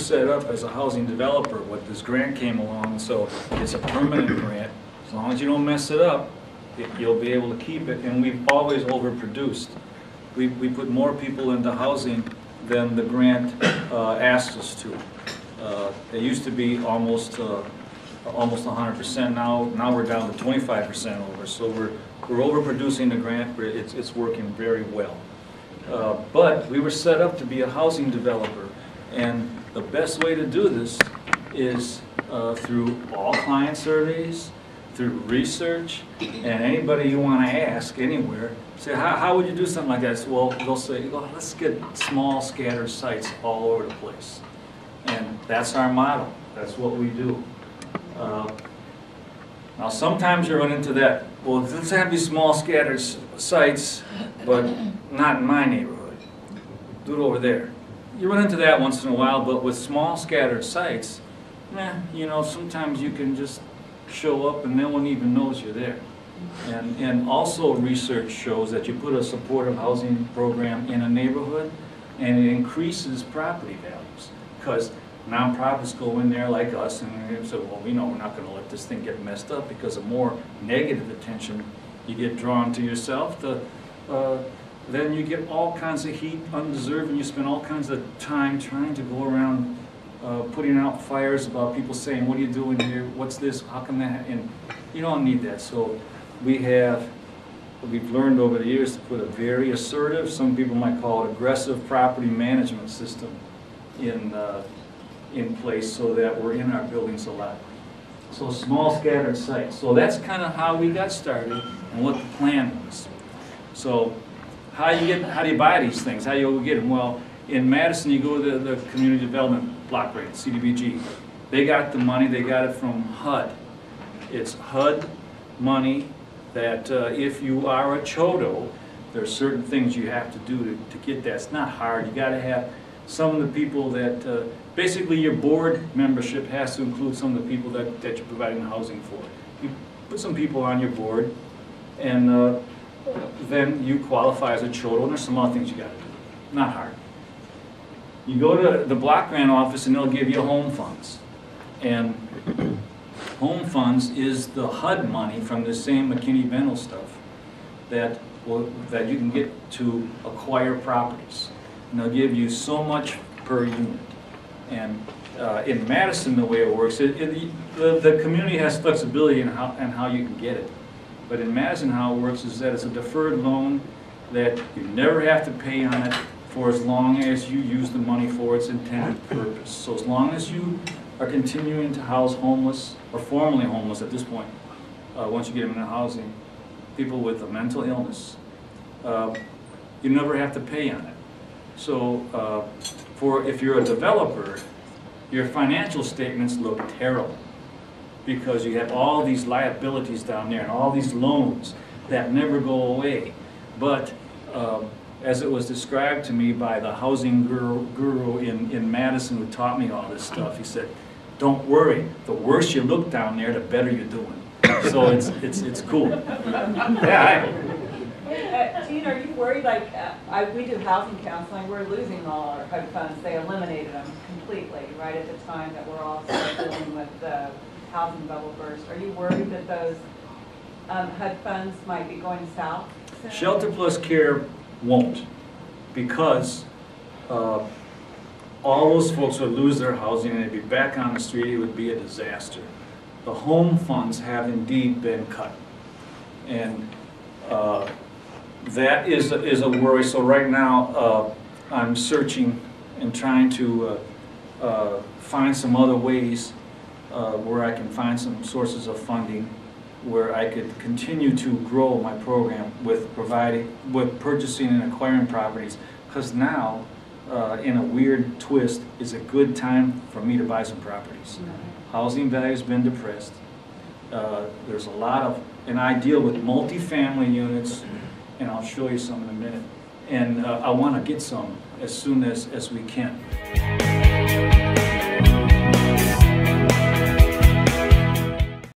set up as a housing developer, what this grant came along, so it's a permanent grant. As long as you don't mess it up, you'll be able to keep it, and we've always overproduced. We put more people into housing than the grant asked us to. It used to be almost 100%. Now we're down to 25% over. So we're overproducing the grant. It's working very well. But we were set up to be a housing developer, and the best way to do this is through all client surveys, through research, and anybody you want to ask anywhere. Say, how would you do something like that? So, well, they'll say, well, let's get small scattered sites all over the place. And that's our model. That's what we do. Now sometimes you run into that, well, let's have these small scattered sites, but not in my neighborhood. Do it over there. You run into that once in a while, but with small scattered sites, you know, sometimes you can just show up and no one even knows you're there. And also research shows that you put a supportive housing program in a neighborhood and it increases property values, because nonprofits go in there like us and they say, well, we know we're not going to let this thing get messed up, because the more negative attention you get drawn to yourself, then you get all kinds of heat undeserved, and you spend all kinds of time trying to go around putting out fires about people saying, what are you doing here, what's this, how come that, and you don't need that. So we've learned over the years to put a very assertive, some people might call it aggressive, property management system in place, so that we're in our buildings a lot. So small scattered sites. So that's kind of how we got started and what the plan was. So how do you buy these things? How do you get them? Well, in Madison, you go to the Community Development Block Grant, CDBG. They got the money. They got it from HUD. It's HUD money that if you are a CHODO, there's certain things you have to do to get that. It's not hard. You got to have some of the people that, basically your board membership has to include some of the people that you're providing housing for. You put some people on your board, and then you qualify as a CHODO, and there's some other things you got to do. Not hard. You go to the block grant office and they'll give you home funds. And home funds is the HUD money from the same McKinney-Vennell stuff that you can get to acquire properties. And they'll give you so much per unit. And in Madison, the way it works, the community has flexibility in how you can get it. But in Madison, how it works is that it's a deferred loan that you never have to pay on it for as long as you use the money for its intended purpose. So as long as you are continuing to house homeless, or formerly homeless at this point, once you get them into housing, people with a mental illness, you never have to pay on it. So if you're a developer, your financial statements look terrible, because you have all these liabilities down there and all these loans that never go away. But as it was described to me by the housing guru in Madison who taught me all this stuff, he said, don't worry, the worse you look down there, the better you're doing. So it's cool. Yeah. Gene, are you worried, like, we do housing counseling, we're losing all our HUD funds. They eliminated them completely right at the time that we're all dealing with the housing bubble burst. Are you worried that those HUD funds might be going south soon? Shelter Plus Care won't, because all those folks would lose their housing and they'd be back on the street. It would be a disaster. The home funds have indeed been cut, and that is a worry. So right now I'm searching and trying to find some other ways where I can find some sources of funding where I could continue to grow my program with purchasing and acquiring properties, because now in a weird twist is a good time for me to buy some properties. Housing value has been depressed. There's a lot of, and I deal with multifamily units, and I'll show you some in a minute. And I want to get some as soon as we can.